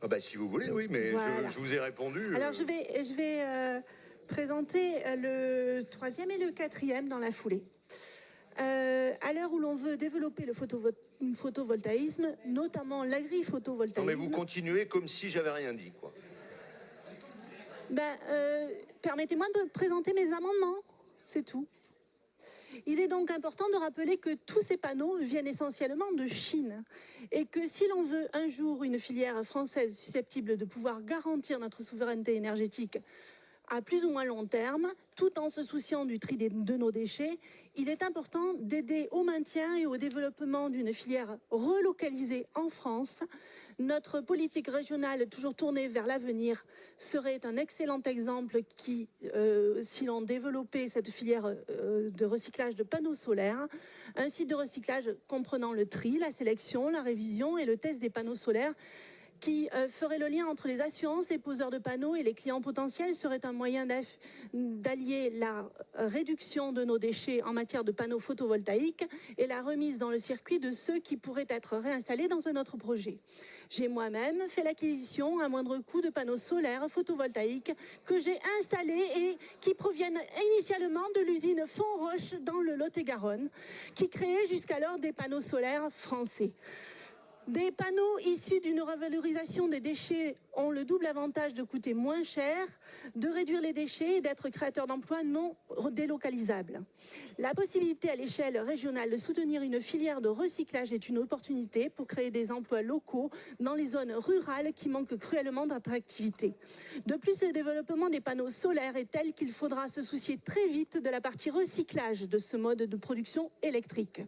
Ah bah, si vous voulez, oui, mais voilà. je vous ai répondu. Alors je vais présenter le 3e et le 4e dans la foulée. À l'heure où l'on veut développer le photovoltaïsme, notamment l'agri-photovoltaïsme... Non mais vous continuez comme si j'avais rien dit, quoi. Permettez-moi de présenter mes amendements, c'est tout. Il est donc important de rappeler que tous ces panneaux viennent essentiellement de Chine et que si l'on veut un jour une filière française susceptible de pouvoir garantir notre souveraineté énergétique à plus ou moins long terme, tout en se souciant du tri de nos déchets, il est important d'aider au maintien et au développement d'une filière relocalisée en France. Notre politique régionale, toujours tournée vers l'avenir, serait un excellent exemple qui, si l'on développait cette filière de recyclage de panneaux solaires, un site de recyclage comprenant le tri, la sélection, la révision et le test des panneaux solaires, qui ferait le lien entre les assurances, les poseurs de panneaux et les clients potentiels, serait un moyen d'allier la réduction de nos déchets en matière de panneaux photovoltaïques et la remise dans le circuit de ceux qui pourraient être réinstallés dans un autre projet. J'ai moi-même fait l'acquisition à moindre coût de panneaux solaires photovoltaïques que j'ai installés et qui proviennent initialement de l'usine Fonroche dans le Lot-et-Garonne, qui créait jusqu'alors des panneaux solaires français. Des panneaux issus d'une revalorisation des déchets ont le double avantage de coûter moins cher, de réduire les déchets et d'être créateurs d'emplois non délocalisables. La possibilité à l'échelle régionale de soutenir une filière de recyclage est une opportunité pour créer des emplois locaux dans les zones rurales qui manquent cruellement d'attractivité. De plus, le développement des panneaux solaires est tel qu'il faudra se soucier très vite de la partie recyclage de ce mode de production électrique.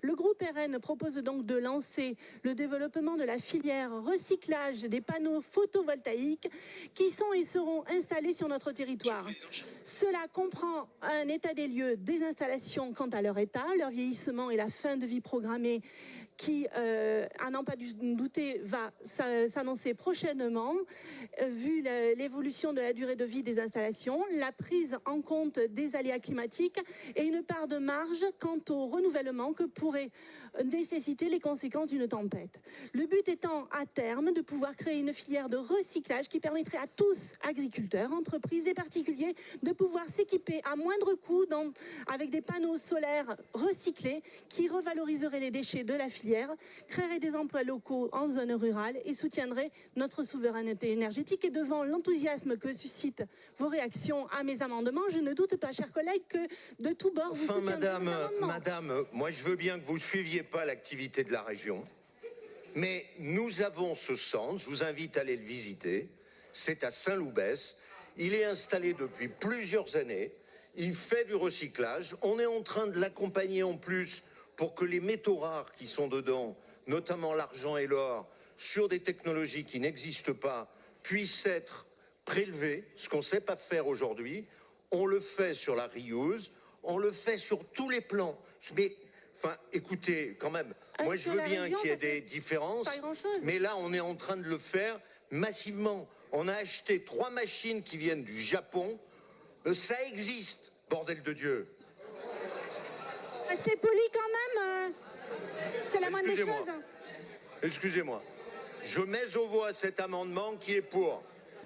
Le groupe RN propose donc de lancer le développement de la filière recyclage des panneaux photovoltaïques qui sont et seront installés sur notre territoire. Cela comprend un état des lieux des installations quant à leur état, leur vieillissement et la fin de vie programmée qui, à n'en pas douter, va s'annoncer prochainement, vu l'évolution de la durée de vie des installations, la prise en compte des aléas climatiques et une part de marge quant au renouvellement que pourraient nécessiter les conséquences d'une tempête. Le but étant, à terme, de pouvoir créer une filière de recyclage qui permettrait à tous, agriculteurs, entreprises et particuliers, de pouvoir s'équiper à moindre coût avec des panneaux solaires recyclés qui revaloriseraient les déchets de la filière, créeraient des emplois locaux en zone rurale et soutiendraient notre souveraineté énergétique. Et devant l'enthousiasme que suscitent vos réactions à mes amendements, je ne doute pas, chers collègues, que de tous bords vous soutiendrez mes amendements. Madame, moi je veux bien que vous ne suiviez pas l'activité de la région, mais nous avons ce centre, je vous invite à aller le visiter, c'est à Saint-Loubès, il est installé depuis plusieurs années, il fait du recyclage, on est en train de l'accompagner en plus pour que les métaux rares qui sont dedans, notamment l'argent et l'or, sur des technologies qui n'existent pas, puissent être prélevés, ce qu'on ne sait pas faire aujourd'hui. On le fait sur la reuse, on le fait sur tous les plans. Mais, enfin, écoutez, quand même, moi je veux bien qu'il y ait des différences, mais là on est en train de le faire massivement. On a acheté 3 machines qui viennent du Japon. Ça existe, bordel de Dieu. Restez poli quand même, c'est la moindre des choses. Excusez-moi. Je mets aux voix cet amendement qui est pour.